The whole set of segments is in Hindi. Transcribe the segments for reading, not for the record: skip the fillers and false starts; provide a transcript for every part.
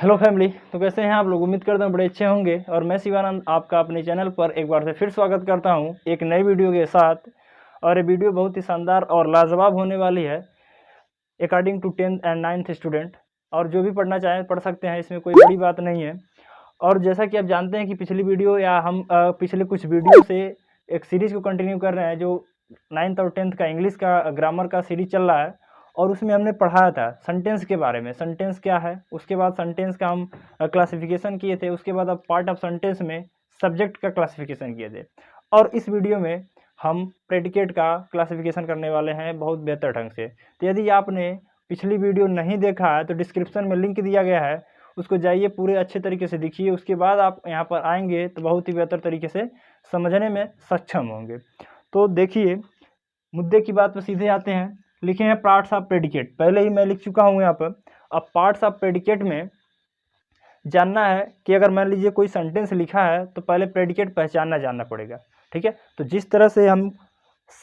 Hello family. तो कैसे हैं आप लोग? उम्मीद करता हूँ बड़े अच्छे होंगे। और मैं शिवानंद आपका अपने चैनल पर एक बार से फिर स्वागत करता हूँ एक नई वीडियो के साथ। और ये वीडियो बहुत ही शानदार और लाजवाब होने वाली है according to 10th and 9th student. और जो भी पढ़ना चाहें पढ़ सकते हैं, इसमें कोई बड़ी बात नहीं है। और जैसा कि आप जानते हैं कि पिछली वीडियो या हम पिछले कुछ वीडियो से एक सीरीज़ को कंटिन्यू कर रहे हैं जो 9th और 10th का इंग्लिश का ग्रामर का सीरीज चल रहा है। और उसमें हमने पढ़ाया था सेंटेंस के बारे में, सेंटेंस क्या है। उसके बाद सेंटेंस का हम क्लासिफिकेशन किए थे। उसके बाद अब पार्ट ऑफ सेंटेंस में सब्जेक्ट का क्लासिफिकेशन किए थे। और इस वीडियो में हम प्रेडिकेट का क्लासिफिकेशन करने वाले हैं बहुत बेहतर ढंग से। तो यदि आपने पिछली वीडियो नहीं देखा है तो डिस्क्रिप्शन में लिंक दिया गया है, उसको जाइए पूरे अच्छे तरीके से देखिए। उसके बाद आप यहाँ पर आएंगे तो बहुत ही बेहतर तरीके से समझने में सक्षम होंगे। तो देखिए, मुद्दे की बात पर सीधे आते हैं। लिखे हैं पार्ट्स ऑफ प्रेडिकेट, पहले ही मैं लिख चुका हूँ यहाँ पर। अब पार्ट्स ऑफ प्रेडिकेट में जानना है कि अगर मान लीजिए कोई सेंटेंस लिखा है तो पहले प्रेडिकेट पहचानना जानना पड़ेगा। ठीक है, तो जिस तरह से हम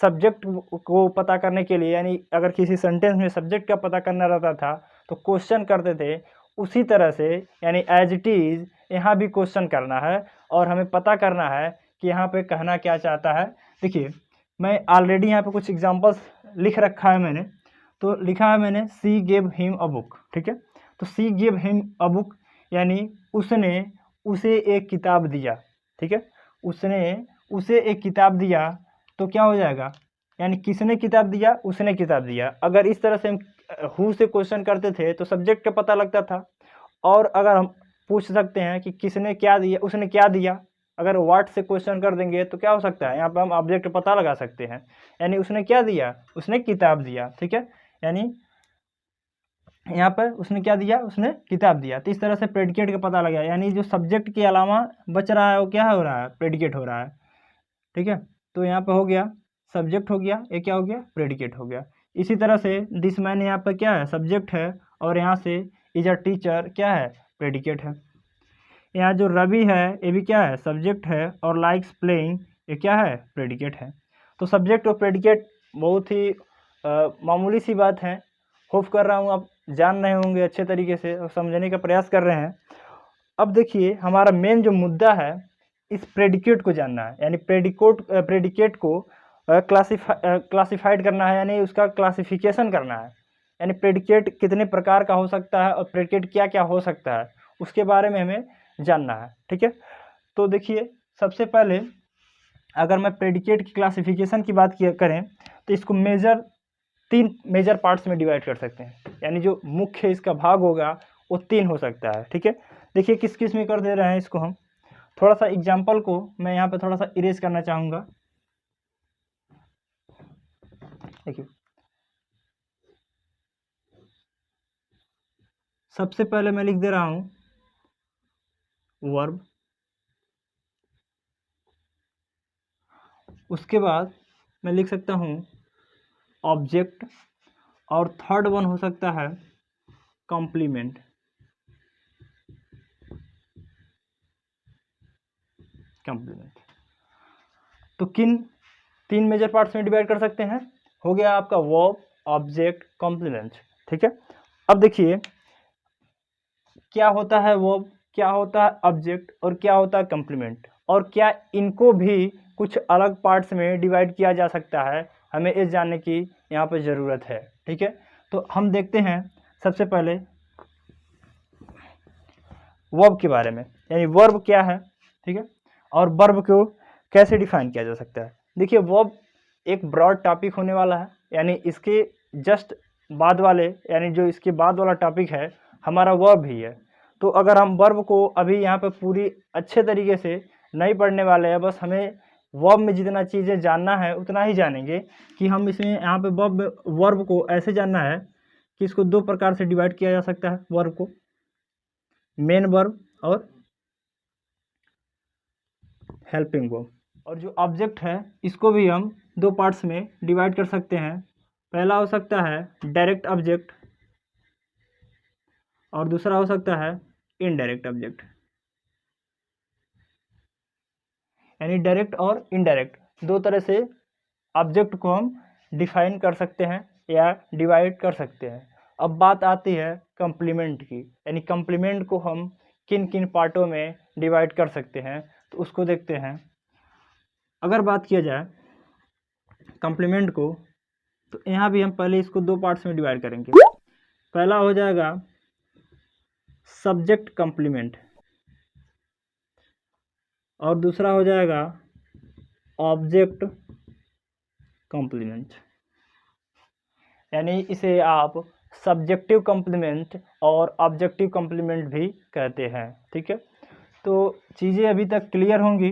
सब्जेक्ट को पता करने के लिए, यानी अगर किसी सेंटेंस में सब्जेक्ट का पता करना रहता था तो क्वेश्चन करते थे, उसी तरह से यानी एज इट इज़ यहाँ भी क्वेश्चन करना है और हमें पता करना है कि यहाँ पे कहना क्या चाहता है। देखिए, मैं ऑलरेडी यहाँ पे कुछ एग्जांपल्स लिख रखा है मैंने। तो लिखा है मैंने सी गेव हिम अ बुक। ठीक है, तो सी गेव हिम अ बुक यानी उसने उसे एक किताब दिया। ठीक है, उसने उसे एक किताब दिया तो क्या हो जाएगा, यानी किसने किताब दिया, उसने किताब दिया। अगर इस तरह से हम हु से क्वेश्चन करते थे तो सब्जेक्ट का पता लगता था। और अगर हम पूछ सकते हैं कि किसने क्या दिया, उसने क्या दिया, अगर व्हाट से क्वेश्चन कर देंगे तो क्या हो सकता है, यहाँ पर हम ऑब्जेक्ट पता लगा सकते हैं। यानी उसने क्या दिया, उसने किताब दिया। ठीक है, यानी यहाँ पर उसने क्या दिया, उसने किताब दिया। तो इस तरह से प्रेडिकेट का पता लगा, यानी जो सब्जेक्ट के अलावा बच रहा है वो क्या हो रहा है, प्रेडिकेट हो रहा है। ठीक है, तो यहाँ पर हो गया सब्जेक्ट, हो गया ये क्या हो गया, प्रेडिकेट हो गया। इसी तरह से दिस मैन यहाँ पर क्या है, सब्जेक्ट है। और यहाँ से इज अ टीचर क्या है, प्रेडिकेट है। यहाँ जो रवि है ये भी क्या है, सब्जेक्ट है। और लाइक्स प्लेइंग ये क्या है, प्रेडिकेट है। तो सब्जेक्ट और प्रेडिकेट बहुत ही मामूली सी बात है। होप कर रहा हूँ आप जान रहे होंगे अच्छे तरीके से और समझने का प्रयास कर रहे हैं। अब देखिए, हमारा मेन जो मुद्दा है इस प्रेडिकेट को जानना है, यानी प्रेडिकेट को क्लासिफाइड करना है, यानी उसका क्लासिफिकेशन करना है। यानी प्रेडिकेट कितने प्रकार का हो सकता है और प्रेडिकेट क्या क्या हो सकता है उसके बारे में हमें जानना है। ठीक है, तो देखिए, सबसे पहले अगर मैं प्रेडिकेट की क्लासिफिकेशन की बात करें तो इसको तीन मेजर पार्ट्स में डिवाइड कर सकते हैं। यानी जो मुख्य इसका भाग होगा वो तीन हो सकता है। ठीक है, देखिए किस किस में कर दे रहे हैं इसको हम। थोड़ा सा एग्जाम्पल को मैं यहाँ पे थोड़ा सा इरेज करना चाहूँगा। देखिए, सबसे पहले मैं लिख दे रहा हूँ वर्ब। उसके बाद मैं लिख सकता हूँ ऑब्जेक्ट। और थर्ड वन हो सकता है कॉम्प्लीमेंट। कॉम्प्लीमेंट तो किन तीन मेजर पार्ट्स में डिवाइड कर सकते हैं, हो गया आपका वर्ब, ऑब्जेक्ट, कॉम्प्लीमेंट। ठीक है, अब देखिए क्या होता है वर्ब, क्या होता है ऑब्जेक्ट और क्या होता है कॉम्प्लीमेंट, और क्या इनको भी कुछ अलग पार्ट्स में डिवाइड किया जा सकता है, हमें इस जानने की यहाँ पर ज़रूरत है। ठीक है, तो हम देखते हैं सबसे पहले वर्ब के बारे में, यानी वर्ब क्या है। ठीक है, और वर्ब को कैसे डिफाइन किया जा सकता है। देखिए, वर्ब एक ब्रॉड टॉपिक होने वाला है, यानी इसके जस्ट बाद वाले, यानी जो इसके बाद वाला टॉपिक है हमारा वर्ब ही है। तो अगर हम वर्ब को अभी यहाँ पे पूरी अच्छे तरीके से नहीं पढ़ने वाले हैं, बस हमें वर्ब में जितना चीज़ें जानना है उतना ही जानेंगे कि हम इसमें यहाँ पे वर्ब को ऐसे जानना है कि इसको दो प्रकार से डिवाइड किया जा सकता है वर्ब को, मेन वर्ब और हेल्पिंग वर्ब। और जो ऑब्जेक्ट है इसको भी हम दो पार्ट्स में डिवाइड कर सकते हैं। पहला हो सकता है डायरेक्ट ऑब्जेक्ट और दूसरा हो सकता है इनडायरेक्ट ऑब्जेक्ट। यानी डायरेक्ट और इनडायरेक्ट दो तरह से ऑब्जेक्ट को हम डिफाइन कर सकते हैं या डिवाइड कर सकते हैं। अब बात आती है कम्प्लीमेंट की, यानी कम्प्लीमेंट को हम किन किन पार्टों में डिवाइड कर सकते हैं, तो उसको देखते हैं। अगर बात किया जाए कम्प्लीमेंट को, तो यहाँ भी हम पहले इसको दो पार्ट्स में डिवाइड करेंगे। पहला हो जाएगा सब्जेक्ट कम्प्लीमेंट और दूसरा हो जाएगा ऑब्जेक्ट कम्प्लीमेंट, यानी इसे आप सब्जेक्टिव कम्प्लीमेंट और ऑब्जेक्टिव कम्प्लीमेंट भी कहते हैं। ठीक है, तो चीज़ें अभी तक क्लियर होंगी।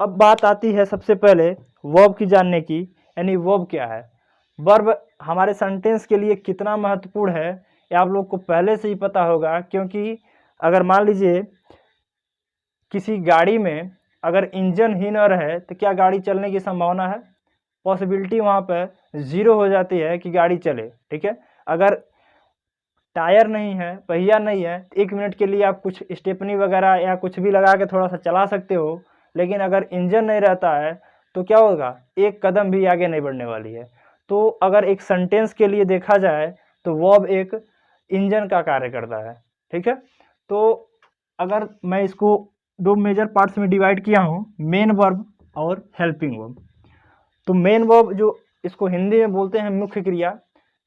अब बात आती है सबसे पहले वर्ब की जानने की, यानी वर्ब क्या है। वर्ब हमारे सेंटेंस के लिए कितना महत्वपूर्ण है ये आप लोग को पहले से ही पता होगा, क्योंकि अगर मान लीजिए किसी गाड़ी में अगर इंजन ही न रहे तो क्या गाड़ी चलने की संभावना है? पॉसिबिलिटी वहाँ पर ज़ीरो हो जाती है कि गाड़ी चले। ठीक है, अगर टायर नहीं है, पहिया नहीं है, तो 1 मिनट के लिए आप कुछ स्टेपनी वगैरह या कुछ भी लगा के थोड़ा सा चला सकते हो, लेकिन अगर इंजन नहीं रहता है तो क्या होगा? एक कदम भी आगे नहीं बढ़ने वाली है। तो अगर एक सेंटेंस के लिए देखा जाए तो वर्ब एक इंजन का कार्य करता है। ठीक है, तो अगर मैं इसको दो मेजर पार्ट्स में डिवाइड किया हूँ, मेन वर्ब और हेल्पिंग वर्ब। तो मेन वर्ब जो इसको हिंदी में बोलते हैं मुख्य क्रिया,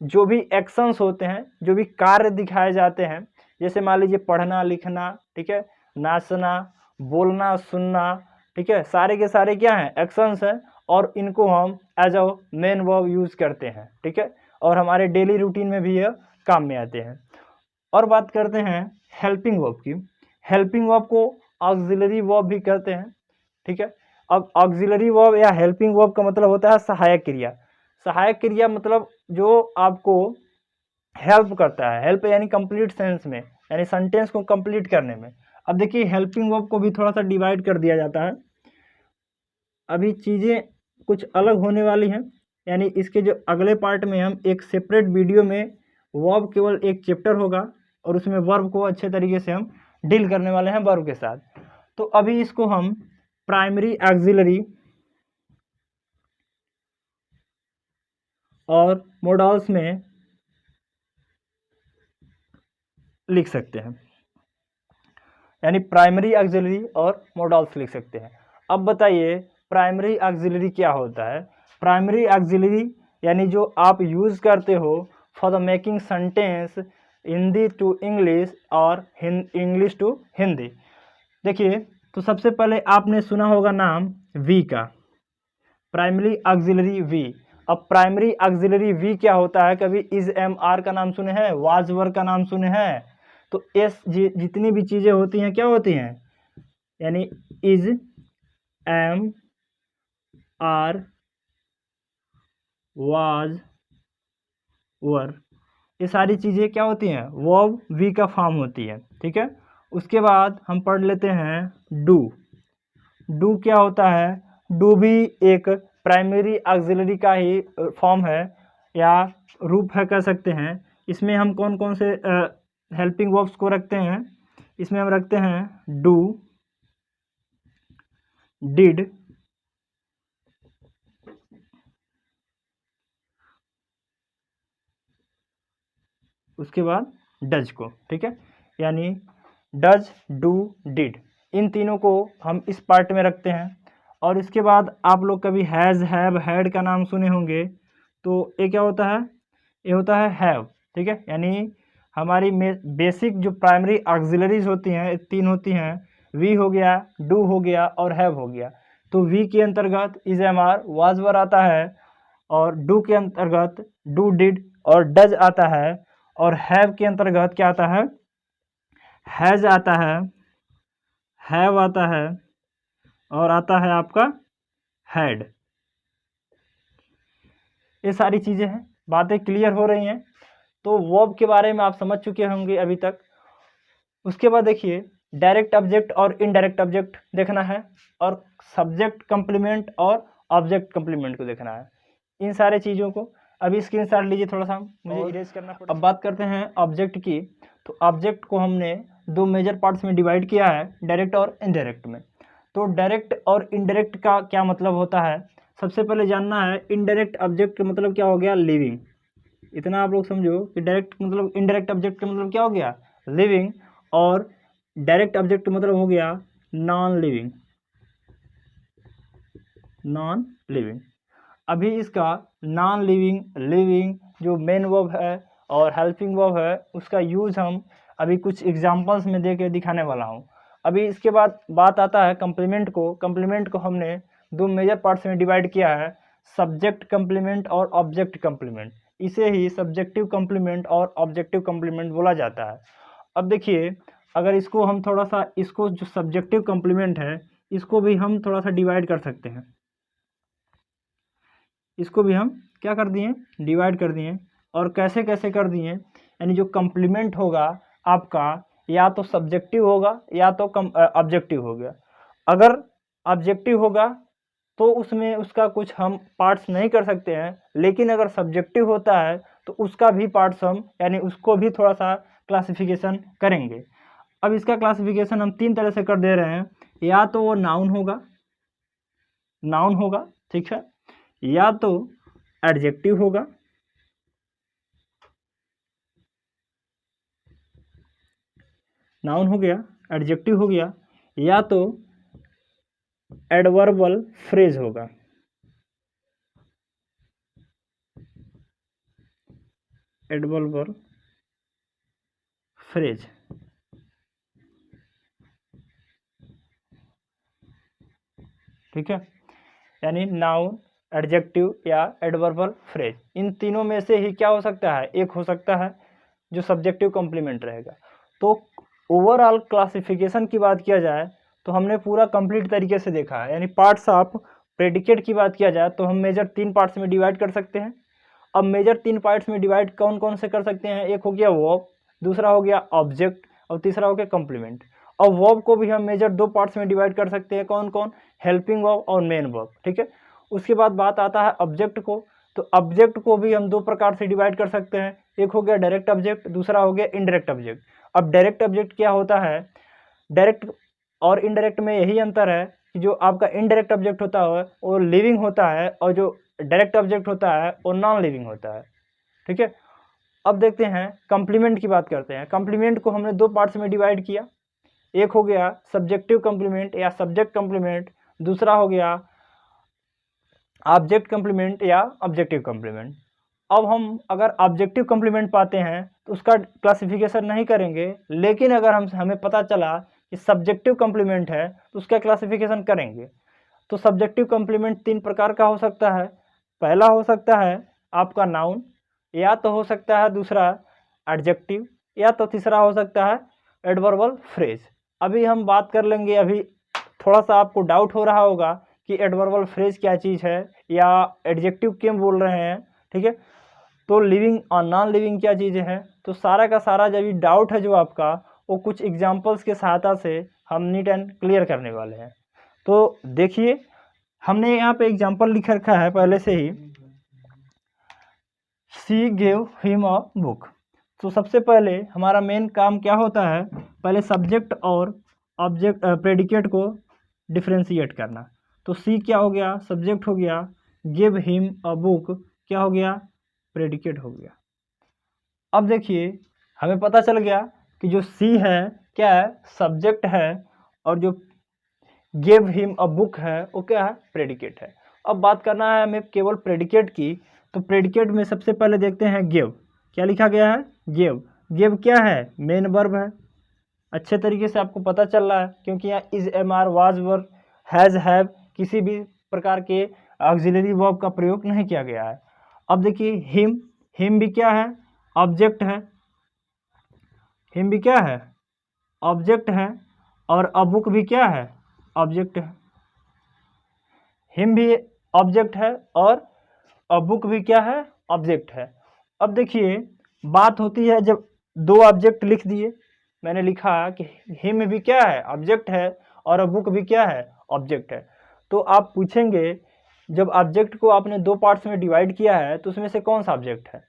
जो भी एक्शंस होते हैं, जो भी कार्य दिखाए जाते हैं, जैसे मान लीजिए पढ़ना लिखना, ठीक है, नाचना, बोलना सुनना, ठीक है, सारे के सारे क्या हैं? एक्शंस हैं, और इनको हम as a main verb use करते हैं। ठीक है, और हमारे डेली रूटीन में भी यह काम में आते हैं। और बात करते हैं हेल्पिंग वर्ब की। हेल्पिंग वर्ब को ऑक्सिलरी वर्ब भी कहते हैं। ठीक है, अब ऑक्सिलरी वर्ब या हेल्पिंग वर्ब का मतलब होता है सहायक क्रिया। सहायक क्रिया मतलब जो आपको हेल्प करता है, हेल्प यानी कंप्लीट सेंस में, यानी सेंटेंस को कंप्लीट करने में। अब देखिए हेल्पिंग वर्ब को भी थोड़ा सा डिवाइड कर दिया जाता है। अभी चीज़ें कुछ अलग होने वाली हैं, यानी इसके जो अगले पार्ट में हम एक सेपरेट वीडियो में वर्ब केवल एक चैप्टर होगा और उसमें वर्ब को अच्छे तरीके से हम डील करने वाले हैं वर्ब के साथ। तो अभी इसको हम प्राइमरी, ऑक्सिलरी और मोडल्स में लिख सकते हैं, यानी प्राइमरी, ऑक्सिलरी और मोडल्स लिख सकते हैं। अब बताइए प्राइमरी ऑक्सिलरी क्या होता है? प्राइमरी ऑक्सिलरी यानी जो आप यूज़ करते हो for the making sentence Hindi to English और इंग्लिश टू हिंदी। देखिए, तो सबसे पहले आपने सुना होगा नाम वी का, प्राइमरी ऑक्सिलरी वी। अब प्राइमरी ऑक्सिलरी वी क्या होता है? कभी इज एम आर का नाम सुने हैं, वाज वर का नाम सुने हैं? तो एस जितनी भी चीज़ें होती हैं क्या होती हैं? यानी इज, एम, आर, वाज, वर, ये सारी चीज़ें क्या होती हैं? वर्ब वी का फॉर्म होती है। ठीक है, उसके बाद हम पढ़ लेते हैं डू। डू क्या होता है? डू भी एक प्राइमरी ऑक्सिलरी का ही फॉर्म है या रूप है कह सकते हैं। इसमें हम कौन कौन से हेल्पिंग वर्ब्स को रखते हैं? इसमें हम रखते हैं डू, डिड, उसके बाद डज को। ठीक है, यानी डज, डू, डिड, इन तीनों को हम इस पार्ट में रखते हैं। और इसके बाद आप लोग कभी हैज़, हैव, हैड का नाम सुने होंगे, तो ये क्या होता है? ये होता है हैव। ठीक है, यानी हमारी बेसिक जो प्राइमरी ऑक्सिलरीज होती हैं तीन होती हैं, वी हो गया, डू हो गया और हैव हो गया। तो वी के अंतर्गत is am are, was were आता है, और डू के अंतर्गत डू, डिड और डज आता है, और हैव के अंतर्गत क्या आता है? हैज आता है, हैव आता है, और आता है आपका हैड। ये सारी चीज़ें हैं, बातें क्लियर हो रही हैं। तो वर्ब के बारे में आप समझ चुके होंगे अभी तक। उसके बाद देखिए डायरेक्ट ऑब्जेक्ट और इनडायरेक्ट ऑब्जेक्ट देखना है, और सब्जेक्ट कंप्लीमेंट और ऑब्जेक्ट कंप्लीमेंट को देखना है। इन सारे चीज़ों को अभी स्क्रीनशॉट लीजिए, थोड़ा सा मुझे इरेज करना पड़ेगा। अब बात करते हैं ऑब्जेक्ट की। तो ऑब्जेक्ट को हमने दो मेजर पार्ट्स में डिवाइड किया है, डायरेक्ट और इनडायरेक्ट में। तो डायरेक्ट और इनडायरेक्ट का क्या मतलब होता है? सबसे पहले जानना है इनडायरेक्ट ऑब्जेक्ट का मतलब क्या हो गया? लिविंग। इतना आप लोग समझो कि डायरेक्ट मतलब इनडायरेक्ट ऑब्जेक्ट का मतलब क्या हो गया, लिविंग, और डायरेक्ट ऑब्जेक्ट मतलब हो गया नॉन लिविंग, नॉन लिविंग। अभी इसका नॉन लिविंग, लिविंग जो मेन वर्ब है और हेल्पिंग वर्ब है, उसका यूज़ हम अभी कुछ एग्जांपल्स में दे के दिखाने वाला हूँ। अभी इसके बाद बात आता है कम्प्लीमेंट को। कम्प्लीमेंट को हमने दो मेजर पार्ट्स में डिवाइड किया है, सब्जेक्ट कम्प्लीमेंट और ऑब्जेक्ट कम्प्लीमेंट। इसे ही सब्जेक्टिव कम्प्लीमेंट और ऑब्जेक्टिव कम्प्लीमेंट बोला जाता है। अब देखिए, अगर इसको हम थोड़ा सा, इसको जो सब्जेक्टिव कम्प्लीमेंट है इसको भी हम थोड़ा सा डिवाइड कर सकते हैं। इसको भी हम क्या कर दिए, डिवाइड कर दिए। और कैसे कैसे कर दिए, यानी जो कम्प्लीमेंट होगा आपका या तो सब्जेक्टिव होगा या तो ऑब्जेक्टिव हो गया। अगर ऑब्जेक्टिव होगा तो उसमें उसका कुछ हम पार्ट्स नहीं कर सकते हैं, लेकिन अगर सब्जेक्टिव होता है तो उसका भी पार्ट्स हम, यानी उसको भी थोड़ा सा क्लासिफिकेशन करेंगे। अब इसका क्लासिफिकेशन हम तीन तरह से कर दे रहे हैं। या तो वो नाउन होगा, नाउन होगा, ठीक है, या तो एडजेक्टिव होगा, नाउन हो गया, एडजेक्टिव हो गया, या तो एडवर्बल फ्रेज होगा, एडवर्बल फ्रेज। ठीक है, यानी नाउन, एडजेक्टिव या एडवर्बल फ्रेज, इन तीनों में से ही क्या हो सकता है, एक हो सकता है जो सब्जेक्टिव कॉम्प्लीमेंट रहेगा। तो ओवरऑल क्लासिफिकेशन की बात किया जाए तो हमने पूरा कंप्लीट तरीके से देखा है। यानी पार्ट्स ऑफ प्रेडिकेट की बात किया जाए तो हम मेजर तीन पार्ट्स में डिवाइड कर सकते हैं। अब मेजर तीन पार्ट्स में डिवाइड कौन कौन से कर सकते हैं, एक हो गया वर्ब, दूसरा हो गया ऑब्जेक्ट और तीसरा हो गया कम्प्लीमेंट। और वर्ब को भी हम मेजर दो पार्ट्स में डिवाइड कर सकते हैं, कौन कौन, हेल्पिंग वर्ब और मेन वर्ब। ठीक है, उसके बाद बात आता है ऑब्जेक्ट को। तो ऑब्जेक्ट को भी हम दो प्रकार से डिवाइड कर सकते हैं, एक हो गया डायरेक्ट ऑब्जेक्ट, दूसरा हो गया इनडायरेक्ट ऑब्जेक्ट। अब डायरेक्ट ऑब्जेक्ट क्या होता है, डायरेक्ट और इनडायरेक्ट में यही अंतर है कि जो आपका इनडायरेक्ट ऑब्जेक्ट होता है वो लिविंग होता है और जो डायरेक्ट ऑब्जेक्ट होता है वो नॉन लिविंग होता है। ठीक है, अब देखते हैं कम्प्लीमेंट की बात करते हैं। कम्प्लीमेंट को हमने दो पार्ट्स में डिवाइड किया, एक हो गया सब्जेक्टिव कम्प्लीमेंट या सब्जेक्ट कम्प्लीमेंट, दूसरा हो गया ऑब्जेक्ट कम्प्लीमेंट या ऑब्जेक्टिव कम्प्लीमेंट। अब हम अगर ऑब्जेक्टिव कम्प्लीमेंट पाते हैं तो उसका क्लासिफिकेशन नहीं करेंगे, लेकिन अगर हमें पता चला कि सब्जेक्टिव कम्प्लीमेंट है तो उसका क्लासिफिकेशन करेंगे। तो सब्जेक्टिव कम्प्लीमेंट तीन प्रकार का हो सकता है। पहला हो सकता है आपका नाउन, या तो हो सकता है दूसरा एडजेक्टिव, या तो तीसरा हो सकता है एडवर्बल फ्रेज। अभी हम बात कर लेंगे, अभी थोड़ा सा आपको डाउट हो रहा होगा कि एडवर्बल फ्रेज क्या चीज़ है या एडजेक्टिव क्यों बोल रहे हैं। ठीक है, तो लिविंग और नॉन लिविंग क्या चीज़ें हैं, तो सारा का सारा जब भी डाउट है जो आपका, वो कुछ एग्जांपल्स के सहायता से हम नीट एंड क्लियर करने वाले हैं। तो देखिए, हमने यहाँ पे एग्जांपल लिख रखा है पहले से ही, she gave him a book. तो सबसे पहले हमारा मेन काम क्या होता है, पहले सब्जेक्ट और ऑब्जेक्ट प्रेडिकेट को डिफ्रेंशिएट करना। तो सी क्या हो गया, सब्जेक्ट हो गया, गिव हिम अ बुक क्या हो गया, प्रेडिकेट हो गया। अब देखिए, हमें पता चल गया कि जो सी है क्या है, सब्जेक्ट है, और जो गिव हिम अ बुक है वो क्या है, प्रेडिकेट है। अब बात करना है हमें केवल प्रेडिकेट की। तो प्रेडिकेट में सबसे पहले देखते हैं गिव, क्या लिखा गया है, गिव। गिव क्या है, मेन वर्ब है। अच्छे तरीके से आपको पता चल रहा है क्योंकि यहाँ is, am are, was, were, has, have किसी भी प्रकार के ऑक्सिलरी वर्ब का प्रयोग नहीं किया गया है। अब देखिए हिम, हिम भी क्या है, ऑब्जेक्ट है, हिम भी क्या है, ऑब्जेक्ट है, और अ बुक भी क्या है, ऑब्जेक्ट है। हिम भी ऑब्जेक्ट है और अ बुक भी क्या है, ऑब्जेक्ट है। अब देखिए, बात होती है जब दो ऑब्जेक्ट लिख दिए, मैंने लिखा कि हिम भी क्या है, ऑब्जेक्ट है, और अ बुक भी क्या है, ऑब्जेक्ट है। तो आप पूछेंगे, जब ऑब्जेक्ट को आपने दो पार्ट्स में डिवाइड किया है तो उसमें से कौन सा ऑब्जेक्ट है।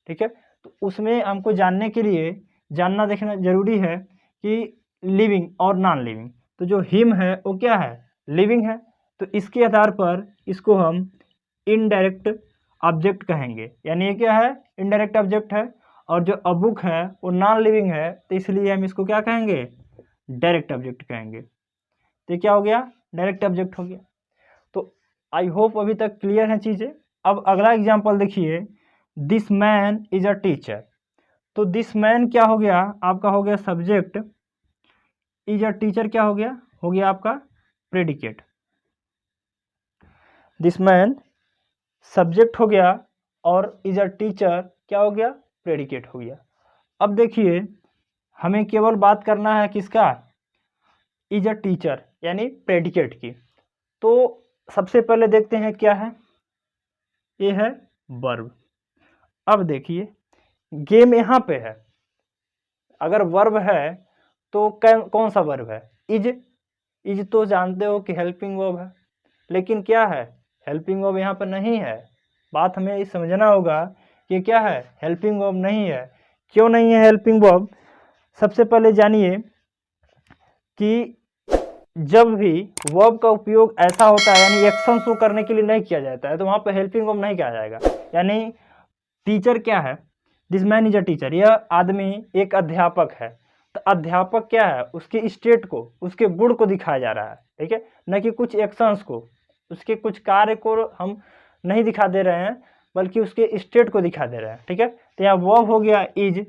ठीक है, तो उसमें हमको जानने के लिए जानना देखना जरूरी है कि लिविंग और नॉन लिविंग। तो जो हिम है वो क्या है, लिविंग है, तो इसके आधार पर इसको हम इनडायरेक्ट ऑब्जेक्ट कहेंगे, यानी ये क्या है, इनडायरेक्ट ऑब्जेक्ट है। और जो अ बुक है वो नॉन लिविंग है, तो इसलिए हम इसको क्या कहेंगे, डायरेक्ट ऑब्जेक्ट कहेंगे। तो ये क्या हो गया, डायरेक्ट ऑब्जेक्ट हो गया। तो आई होप अभी तक क्लियर है चीज़ें। अब अगला एग्जाम्पल देखिए, this man is a teacher. तो दिस मैन क्या हो गया, आपका हो गया सब्जेक्ट, इज अ टीचर क्या हो गया आपका प्रेडिकेट। दिस मैन सब्जेक्ट हो गया और इज अ टीचर क्या हो गया, प्रेडिकेट हो गया। अब देखिए हमें केवल बात करना है किसका, इज अ टीचर यानी प्रेडिकेट की। तो सबसे पहले देखते हैं क्या है, ये है वर्ब। अब देखिए गेम यहाँ पे है, अगर वर्ब है तो कौन सा वर्ब है, इज तो जानते हो कि हेल्पिंग वर्ब है, लेकिन क्या है, हेल्पिंग वर्ब यहाँ पर नहीं है। बात हमें ये समझना होगा कि क्या है, हेल्पिंग वर्ब नहीं है। क्यों नहीं है हेल्पिंग वर्ब, सबसे पहले जानिए कि जब भी वर्ब का उपयोग ऐसा होता है यानी एक्शन शो करने के लिए नहीं किया जाता है, तो वहाँ पर हेल्पिंग वर्ब नहीं कहा जाएगा। यानी टीचर क्या है, this man is a teacher, यह आदमी एक अध्यापक है। तो अध्यापक क्या है, उसके स्टेट को, उसके गुण को दिखाया जा रहा है, ठीक है, न कि कुछ एक्शंस को, उसके कुछ कार्य को हम नहीं दिखा दे रहे हैं, बल्कि उसके स्टेट को दिखा दे रहे हैं, ठीक है। तो यहाँ वर्ब हो गया इज,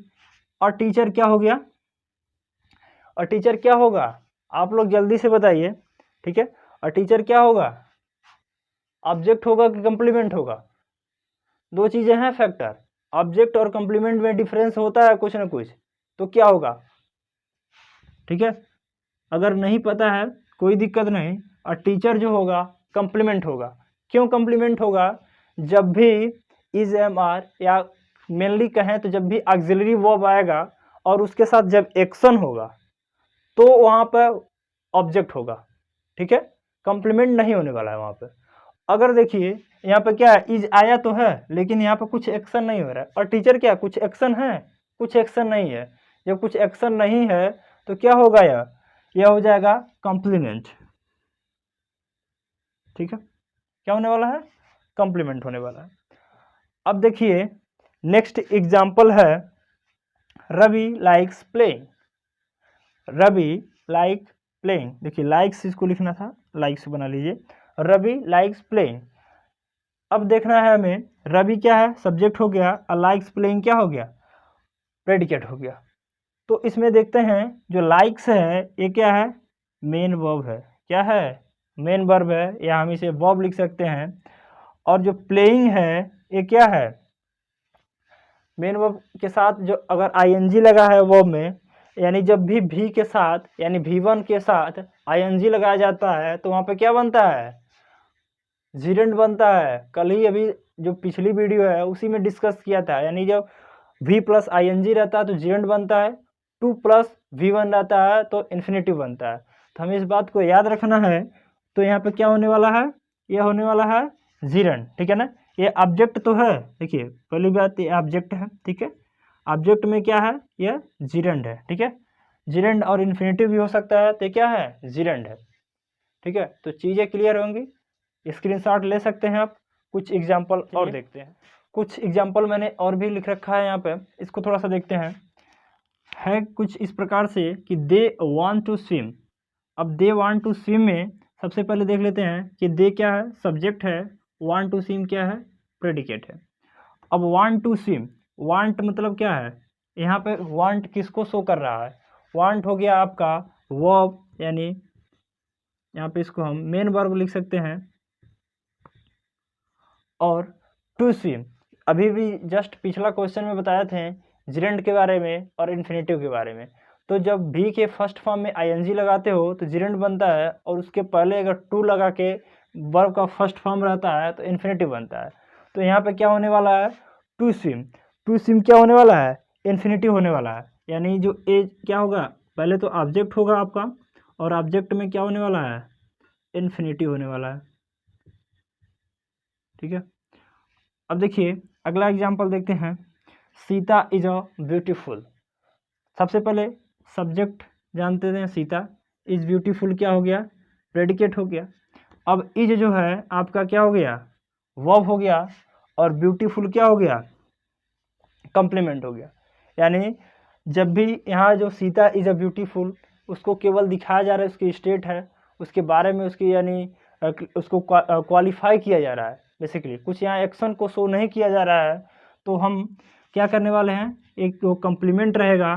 और टीचर क्या हो गया, और टीचर क्या होगा, आप लोग जल्दी से बताइए, ठीक है। और टीचर क्या होगा, ऑब्जेक्ट होगा कि कंप्लीमेंट होगा, दो चीजें हैं फैक्टर, ऑब्जेक्ट और कंप्लीमेंट में डिफरेंस होता है कुछ ना कुछ, तो क्या होगा, ठीक है। अगर नहीं पता है कोई दिक्कत नहीं, और टीचर जो होगा कंप्लीमेंट होगा। क्यों कंप्लीमेंट होगा, जब भी इज एम आर या मेनली कहें तो जब भी ऑक्सिलरी वर्ब आएगा और उसके साथ जब एक्शन होगा तो वहाँ पर ऑब्जेक्ट होगा, ठीक है, कंप्लीमेंट नहीं होने वाला है वहाँ पर। अगर देखिए यहाँ पे क्या है, इज आया तो है लेकिन यहाँ पे कुछ एक्शन नहीं हो रहा है, और टीचर क्या कुछ एक्शन है, कुछ एक्शन नहीं है। जब कुछ एक्शन नहीं है तो क्या होगा, यह हो जाएगा कॉम्प्लीमेंट, ठीक है, क्या होने वाला है, कॉम्प्लीमेंट होने वाला है। अब देखिए नेक्स्ट एग्जाम्पल है, Ravi likes playing. Ravi like playing, देखिए लाइक्स इसको लिखना था, लाइक्स बना लीजिए, रवि लाइक्स प्लेइंग। अब देखना है हमें, रवि क्या है, सब्जेक्ट हो गया, और लाइक्स प्लेइंग क्या हो गया, प्रेडिकेट हो गया। तो इसमें देखते हैं जो लाइक्स है ये क्या है, मेन वर्ब है, क्या है, मेन वर्ब है, या हम इसे वर्ब लिख सकते हैं। और जो प्लेइंग है ये क्या है, मेन वर्ब के साथ जो अगर आईएनजी लगा है वर्ब में, यानी जब भी भी के साथ यानी V1 के साथ आईएनजी लगाया जाता है तो वहाँ पे क्या बनता है, जीरेंड बनता है। कल ही अभी जो पिछली वीडियो है उसी में डिस्कस किया था, यानी जब V प्लस आई रहता है तो जीरेंड बनता है, 2 प्लस V1 रहता है तो इन्फिनेटिव बनता है। तो हमें इस बात को याद रखना है। तो यहाँ पे क्या होने वाला है, यह होने वाला है जीरेंड, ठीक है ना। ये ऑब्जेक्ट तो है, देखिए पहली बात ये ऑब्जेक्ट है, ठीक है, ऑब्जेक्ट में क्या है, यह जीरेंड है, ठीक है, जीरेंड और इन्फिनेटिव भी हो सकता है, तो क्या है, जीरेंड है, ठीक है। तो चीज़ें क्लियर होंगी, स्क्रीनशॉट ले सकते हैं आप। कुछ एग्जाम्पल और देखते हैं, कुछ एग्जाम्पल मैंने और भी लिख रखा है यहाँ पे, इसको थोड़ा सा देखते हैं। है कुछ इस प्रकार से कि दे वांट टू स्विम। अब दे वांट टू स्विम में सबसे पहले देख लेते हैं कि दे क्या है, सब्जेक्ट है, वांट टू स्विम क्या है, प्रेडिकेट है। अब वांट टू स्विम, वांट मतलब क्या है, यहाँ पे वांट किसको शो कर रहा है, वांट हो गया आपका वर्ब, यानी यहाँ पे इसको हम मेन वर्ब लिख सकते हैं। और टू स्विम, अभी भी जस्ट पिछला क्वेश्चन में बताए थे जिरेंड के बारे में और इन्फिनेटिव के बारे में। तो जब भी के फर्स्ट फॉर्म में आईएनजी लगाते हो तो जिरेंड बनता है, और उसके पहले अगर टू लगा के वर्ब का फर्स्ट फॉर्म रहता है तो इन्फिनेटिव बनता है। तो यहाँ पे क्या होने वाला है, टू स्विम, टू स्विम क्या होने वाला है, इन्फिनेटिव होने वाला है। यानी जो एज क्या होगा, पहले तो ऑब्जेक्ट होगा आपका, और ऑब्जेक्ट में क्या होने वाला है, इन्फिनेटिव होने वाला है, ठीक है। अब देखिए अगला एग्जाम्पल देखते हैं, सीता इज अ ब्यूटीफुल। सबसे पहले सब्जेक्ट जानते हैं, सीता, इज ब्यूटीफुल क्या हो गया, प्रेडिकेट हो गया। अब इज जो है आपका क्या हो गया, वर्ब हो गया, और ब्यूटीफुल क्या हो गया, कम्प्लीमेंट हो गया। यानी जब भी यहाँ जो सीता इज़ अ ब्यूटीफुल, उसको केवल दिखाया जा रहा है उसकी स्टेट है, उसके बारे में उसकी यानी उसको क्वालिफाई किया जा रहा है बेसिकली, कुछ यहाँ एक्शन को शो नहीं किया जा रहा है। तो हम क्या करने वाले हैं, एक जो कम्प्लीमेंट रहेगा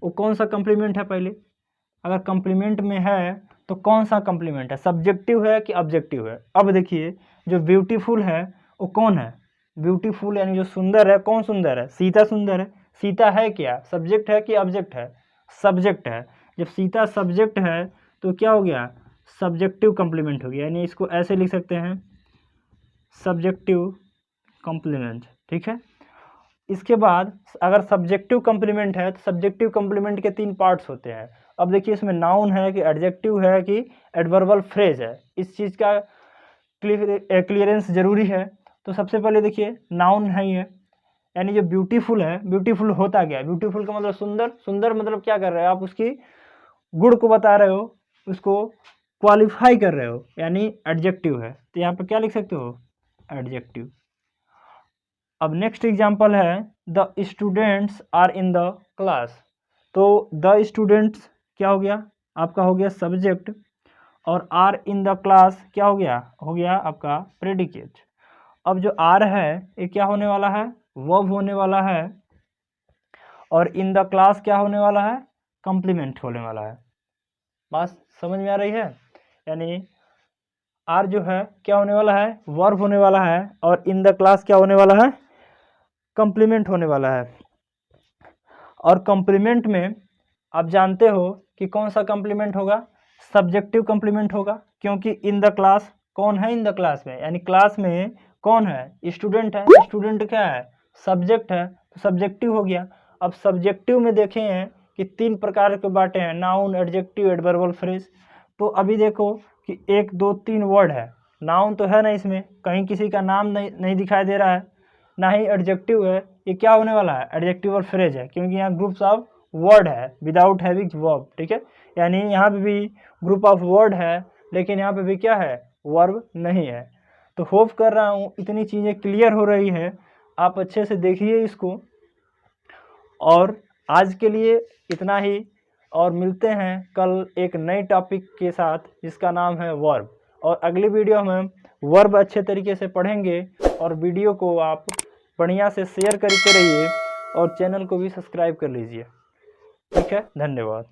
वो कौन सा कम्प्लीमेंट है, पहले अगर कम्प्लीमेंट में है तो कौन सा कम्प्लीमेंट है, सब्जेक्टिव है कि ऑब्जेक्टिव है। अब देखिए जो ब्यूटीफुल है वो कौन है, ब्यूटीफुल यानी जो सुंदर है, कौन सुंदर है, सीता सुंदर है। सीता है क्या, सब्जेक्ट है कि ऑब्जेक्ट है, सब्जेक्ट है। जब सीता सब्जेक्ट है तो क्या हो गया, सब्जेक्टिव कम्प्लीमेंट हो गया, यानी इसको ऐसे लिख सकते हैं सब्जेक्टिव कम्प्लीमेंट, ठीक है। इसके बाद अगर सब्जेक्टिव कम्प्लीमेंट है तो सब्जेक्टिव कम्प्लीमेंट के 3 पार्ट्स होते हैं। अब देखिए इसमें नाउन है कि एडजेक्टिव है कि एडवर्बल फ्रेज है, इस चीज़ का क्लियरेंस जरूरी है। तो सबसे पहले देखिए नाउन है ये, यानी जो ब्यूटीफुल है, ब्यूटीफुल होता क्या है, ब्यूटीफुल का मतलब सुंदर, सुंदर मतलब क्या कर रहे हो आप, उसकी गुण को बता रहे हो, उसको क्वालिफाई कर रहे हो, यानी एडजेक्टिव है। तो यहाँ पर क्या लिख सकते हो, एडजेक्टिव। अब नेक्स्ट एग्जाम्पल है the students are in the class. तो द स्टूडेंट्स क्या हो गया, आपका हो गया सब्जेक्ट, और आर इन द क्लास क्या हो गया आपका प्रेडिकेट। अब जो आर है ये क्या होने वाला है, वर्ब होने वाला है, और इन द क्लास क्या होने वाला है, कम्प्लीमेंट होने वाला है। बात समझ में आ रही है, यानी आर जो है क्या होने वाला है, वर्ब होने वाला है, और इन द क्लास क्या होने वाला है, कम्प्लीमेंट होने वाला है। और कम्प्लीमेंट में आप जानते हो कि कौन सा कम्प्लीमेंट होगा, सब्जेक्टिव कम्प्लीमेंट होगा, क्योंकि इन द क्लास कौन है, इन द क्लास में यानी क्लास में कौन है, स्टूडेंट है, स्टूडेंट क्या है, सब्जेक्ट है, तो सब्जेक्टिव हो गया। अब सब्जेक्टिव में देखे हैं कि 3 प्रकार के बांटे हैं, नाउन, एडजेक्टिव, एडवर्बल फ्रेज। तो अभी देखो कि 1 2 3 वर्ड है, नाउन तो है ना, इसमें कहीं किसी का नाम नहीं दिखाई दे रहा है, ना ही एडजेक्टिव है, ये क्या होने वाला है, एडजेक्टिव और फ्रेज है, क्योंकि यहाँ ग्रुप्स ऑफ वर्ड है विदाउट हैविंग वर्ब, ठीक है। यानी यहाँ पे भी ग्रुप ऑफ वर्ड है, लेकिन यहाँ पे भी क्या है, वर्ब नहीं है। तो होप कर रहा हूँ इतनी चीज़ें क्लियर हो रही है, आप अच्छे से देखिए इसको। और आज के लिए इतना ही, और मिलते हैं कल एक नए टॉपिक के साथ जिसका नाम है वर्ब। और अगली वीडियो में वर्ब अच्छे तरीके से पढ़ेंगे, और वीडियो को आप बढ़िया से शेयर करते रहिए और चैनल को भी सब्सक्राइब कर लीजिए, ठीक है। धन्यवाद।